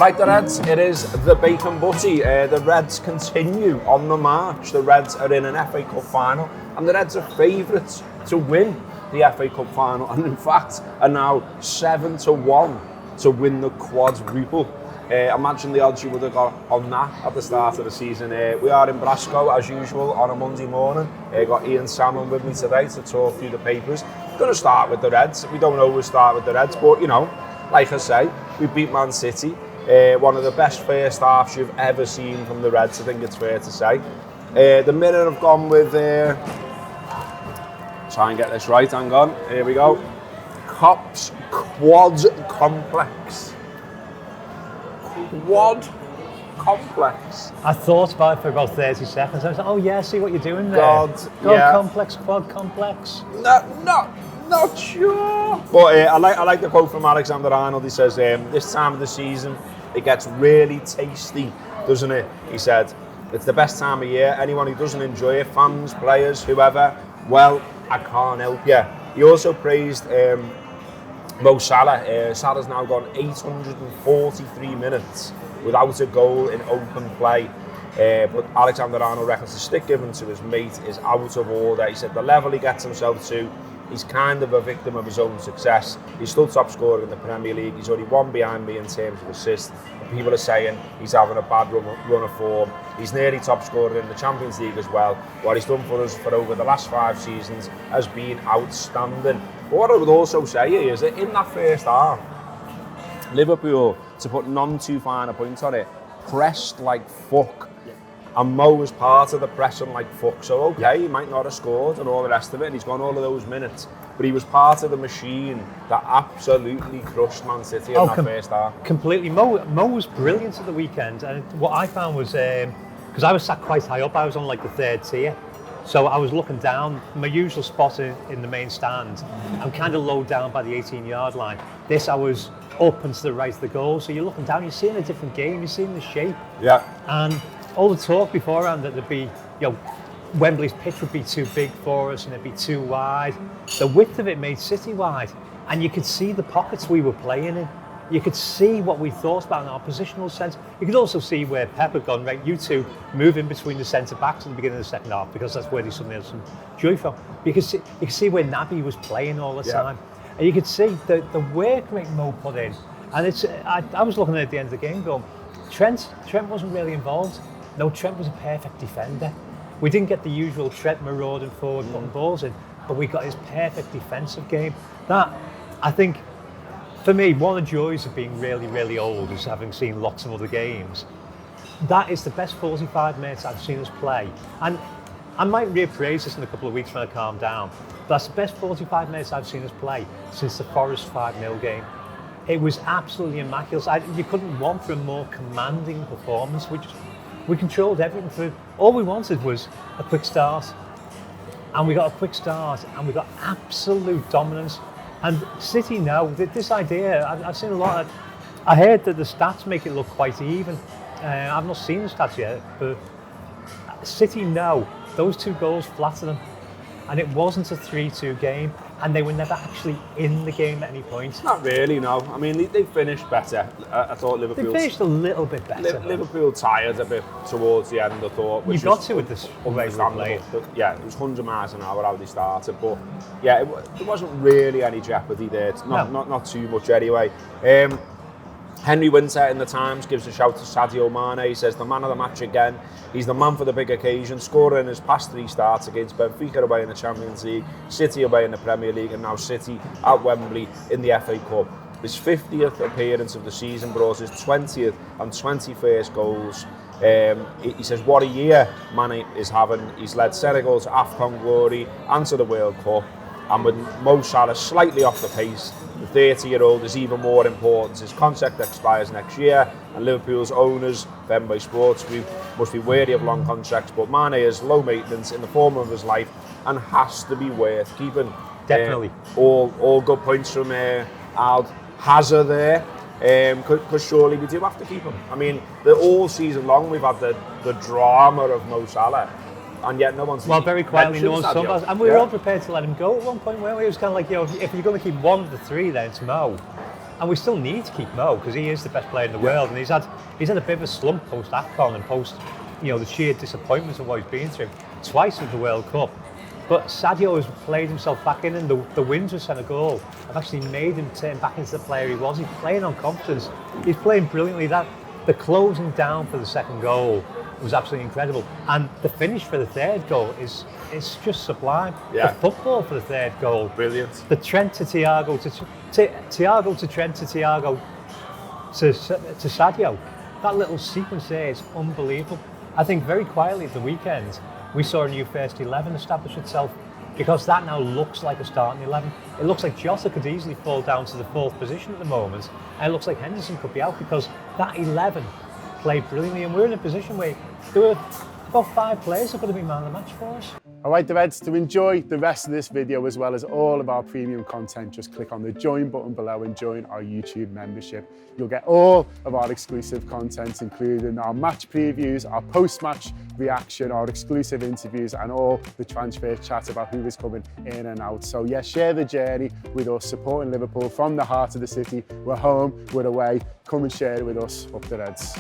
Alright, the Reds, it is the Bacon Butty. The Reds continue on the march. The Reds are in an FA Cup final, and the Reds are favourites to win the FA Cup final, and in fact are now 7-1 to win the Quadruple. Imagine the odds you would have got on that at the start of the season. We are in Brasco as usual on a Monday morning. Got Ian Salmon with me today to talk through the papers. Going to start with the Reds. We don't always start with the Reds, but you know, like I say, we beat Man City. One of the best first halves you've ever seen from the Reds, I think it's fair to say. The Mirror have gone with, try and get this right, hang on, here we go. Cops Quad Complex. Quad Complex. I thought about it for about 30 seconds. I was like, oh yeah, see what you're doing there. God yeah. Complex, Quad Complex. Not sure. But I like the quote from Alexander Arnold. He says, this time of the season, it gets really tasty, doesn't it? He said, it's the best time of year. Anyone who doesn't enjoy it, fans, players, whoever, well, I can't help you. He also praised Mo Salah. Salah's now gone 843 minutes without a goal in open play. But Alexander Arnold reckons the stick given to his mate is out of order. He said the level he gets himself to, he's kind of a victim of his own success. He's still top scorer in the Premier League. He's only one behind me in terms of assists. People are saying he's having a bad run of form. He's nearly top scorer in the Champions League as well. What he's done for us for over the last 5 seasons has been outstanding. But what I would also say is that in that first half, Liverpool, to put none too fine a point on it, pressed like fuck. And Mo was part of the pressing like fuck. So okay, he might not have scored and all the rest of it, and he's gone all of those minutes. But he was part of the machine that absolutely crushed Man City in that first half. Completely. Mo was brilliant at the weekend, and what I found was, because I was sat quite high up, I was on like the 3rd tier. So I was looking down, my usual spot in the main stand. I'm kind of low down by the 18-yard line. This, I was up and to the right of the goal. So you're looking down, you're seeing a different game, you're seeing the shape. Yeah. And all the talk beforehand that there'd be, Wembley's pitch would be too big for us and it'd be too wide. The width of it made City wide, and you could see the pockets we were playing in. You could see what we thought about in our positional sense. You could also see where Pep had gone, right, you two move in between the centre-backs at the beginning of the second half, because that's where they suddenly had some joy from. You could see where Naby was playing all the time. And you could see the work rate Mo put in. And I was looking at the end of the game going, Trent wasn't really involved. No, Trent was a perfect defender. We didn't get the usual Trent marauding forward, putting balls in, but we got his perfect defensive game. That, I think, for me, one of the joys of being really, really old is having seen lots of other games. That is the best 45 minutes I've seen us play. And I might reappraise this in a couple of weeks when I calm down, but that's the best 45 minutes I've seen us play since the Forest 5-0 game. It was absolutely immaculate. You couldn't want for a more commanding performance. We controlled everything. All we wanted was a quick start. And we got a quick start, and we got absolute dominance. And City now, this idea, I've seen a lot of, I heard that the stats make it look quite even. I've not seen the stats yet, but City now, those 2 goals flatter them. And it wasn't a 3-2 game, and they were never actually in the game at any point. Not really, no. I mean, they finished better. I thought Liverpool... They finished a little bit better. Liverpool tired a bit towards the end, I thought. You got to with this understandable. Yeah, it was 100 miles an hour how they started, but yeah, there wasn't really any jeopardy there. It's not too much anyway. Henry Winter in the Times gives a shout to Sadio Mane. He says, the man of the match again. He's the man for the big occasion, scoring his past 3 starts against Benfica away in the Champions League, City away in the Premier League, and now City at Wembley in the FA Cup. His 50th appearance of the season brought his 20th and 21st goals. He says, what a year Mane is having. He's led Senegal to AFCON glory and to the World Cup. And with Mo Salah slightly off the pace, the 30-year-old is even more important. His contract expires next year, and Liverpool's owners, Fenway Sports Group, must be wary of long contracts. But Mane is low maintenance in the form of his life and has to be worth keeping. Definitely. All good points from Al Hazard there, because surely we do have to keep him. I mean, all season long we've had the drama of Mo Salah. And yet no one's... Well, very quietly, no one's talking about it. And we were all prepared to let him go at one point, weren't we? It was kind of like, if you're going to keep one of the 3, then it's Mo. And we still need to keep Mo because he is the best player in the world, and he's had a bit of a slump post AFCON and post, the sheer disappointments of what he's been through twice with the World Cup. But Sadio has played himself back in, and the wins with Senegal have actually made him turn back into the player he was. He's playing on confidence. He's playing brilliantly. The closing down for the second goal was absolutely incredible, and the finish for the third goal is just sublime. Yeah. The football for the third goal, Brilliant. The Trent to Thiago Thiago to Trent to Thiago to Sadio. That little sequence there is unbelievable. I think very quietly at the weekend we saw a new first 11 establish itself, because that now looks like a starting 11. It looks like Jota could easily fall down to the 4th position at the moment, and it looks like Henderson could be out, because that 11 played brilliantly, and we're in a position where there were about 5 players that are going to be man of the match for us. Alright, the Reds, to enjoy the rest of this video as well as all of our premium content, just click on the join button below and join our YouTube membership. You'll get all of our exclusive content, including our match previews, our post-match reaction, our exclusive interviews, and all the transfer chat about who is coming in and out. So yeah, share the journey with us, supporting Liverpool from the heart of the city. We're home, we're away. Come and share it with us. Up the Reds.